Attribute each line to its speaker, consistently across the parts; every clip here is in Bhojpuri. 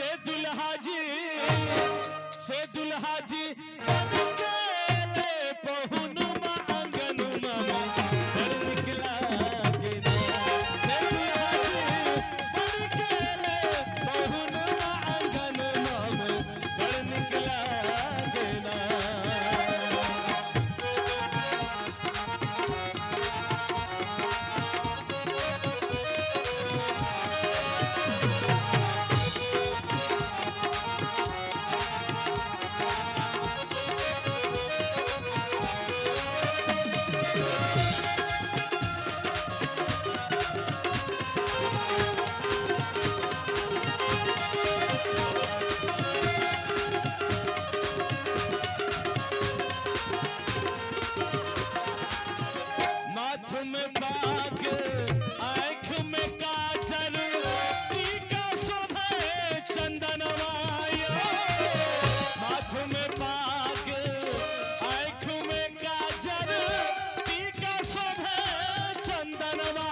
Speaker 1: से दुल्हा जी अकेले पहुनुमा आंगनुमा घर निकला के ना। से दुल्हा जी अकेले पहुनुमा आंगनुमा घर निकला के ना। माथ में बाग आँख में काजल टीका शोभे चंदनवाया। माथ में बाग आँख में काजल टीका शोभे चंदनवा।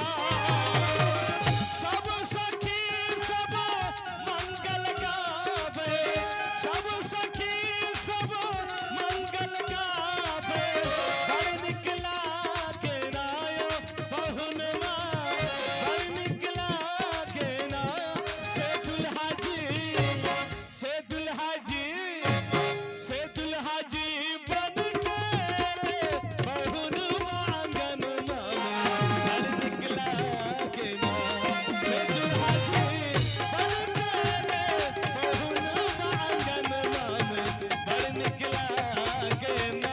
Speaker 1: सब सखी सब मंगल गावे, सब सखी सब मंगल गावे। घर निकला के रायो पहुनवा, घर निकला के ना। से दुल्हा जी से दुल्हा जी से दुल्हा जी बन के पहुनवा आंगनवा घर निकला के ना। से दुल्हा जी बन के पहुनवा आंगनवा घर निकला के ना।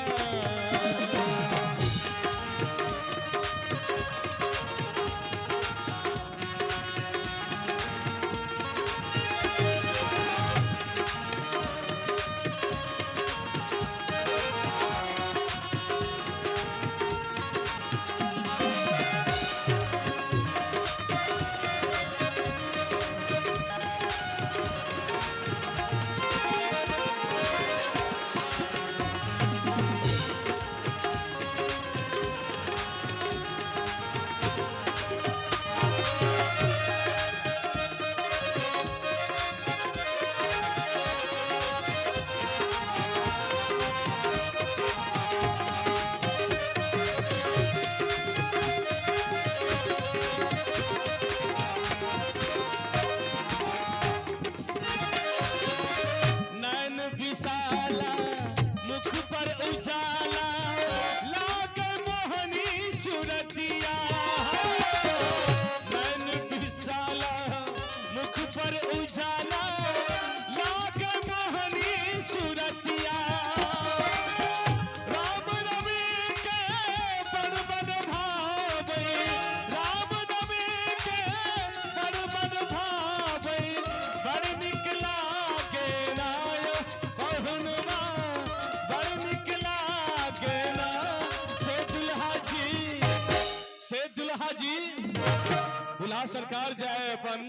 Speaker 1: नैन विशाला मुख पर उजाला लागे मोहनी सुरतिया। नैन विशाला मुख पर उजाला लागे मोहनी सुरतिया। राम रवि के बड़ भावे, राम रवि के बड़ भावे। बड़ निकला के नायो पहुनवा, बड़ निकला के ना। से दुल्हा जी दुल्हा सरकार जाए अपन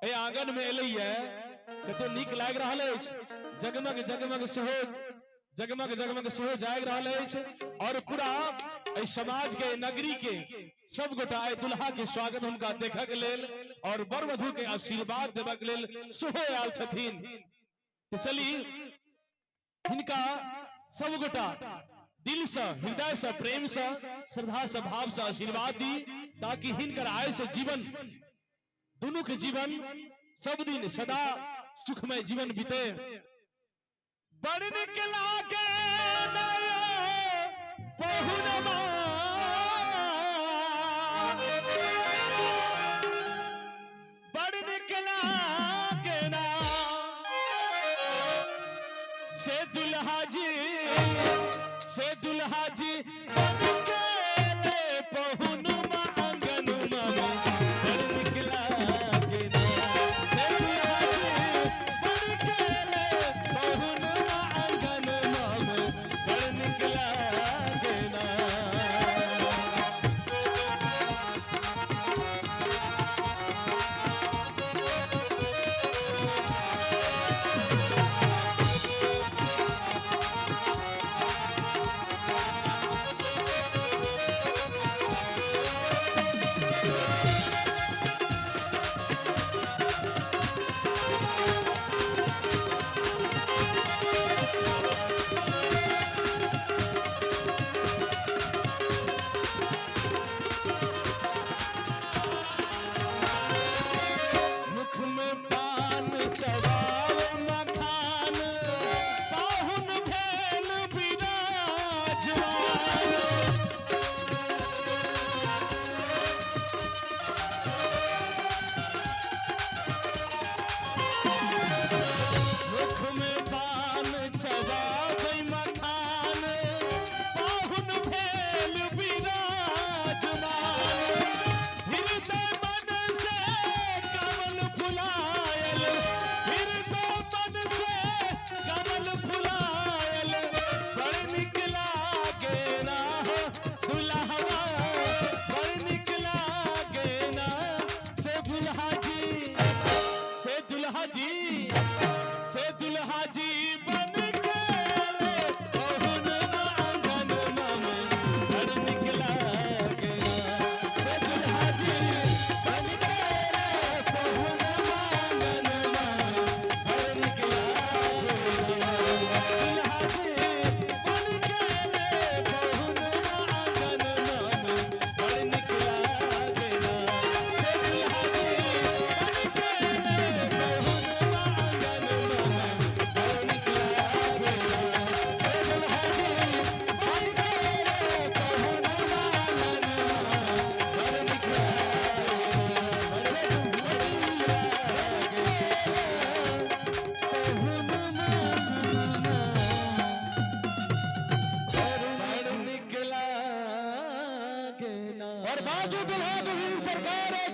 Speaker 1: ए आंगन में एलै है कतो नीक लाग रहल अछि। जगमग जगमग सेहो जगमग जगमग सेहो जाग रहल अछि। और पूरा ए समाज के नगरी के सब गोटा ए दुल्हा के स्वागत हुनका देखक लेल और बर वधु के आशीर्वाद देबक लेल सेहो आयल छथिन। तो चली हिनका सब गोटा दिल से हृदय से प्रेम से श्रद्धा से भाव से आशीर्वाद दी, ताकि हिनकर आय से जीवन दोनों के जीवन सब दिन सदा सुखमय जीवन बीते। बड़ निकला के नया पहुनवा, बड़ निकला के ना। से दुल्हा जी अकेले पहुनुमा आंगनुमा घर निकला के ना। से दुल्हा जी अकेले पहुनुमा आंगनुमा घर निकला के ना। पान चबावे मखान पाहुन भेल विराजमान मुख में पान चबावे मखान पाहुन भेल विराजमान हृदय मन से कमल फुलायल हृदय मन से कमल फुलायल बड़ निक लागे ना हो दुल्हवा बड़ निक लागे ना से दुल्हा जी से दुल्हा जी से दुल्हा जी बन के पहुन आंगन में बड़ निक लागे ना से दुल्हा जी बन के पहुन आंगन में बड़ निक लागे ना दुल्हा जी बन के पहुन आंगन में बड़ निक लागे ना से दुल्हा जी बन के पहुन आंगन में बड़ निक लागे ना से दुल्हा जी बन के पहुन आंगन में बड़ निक लागे ना और बाजू दुल्हा दुल्हन सरकार है।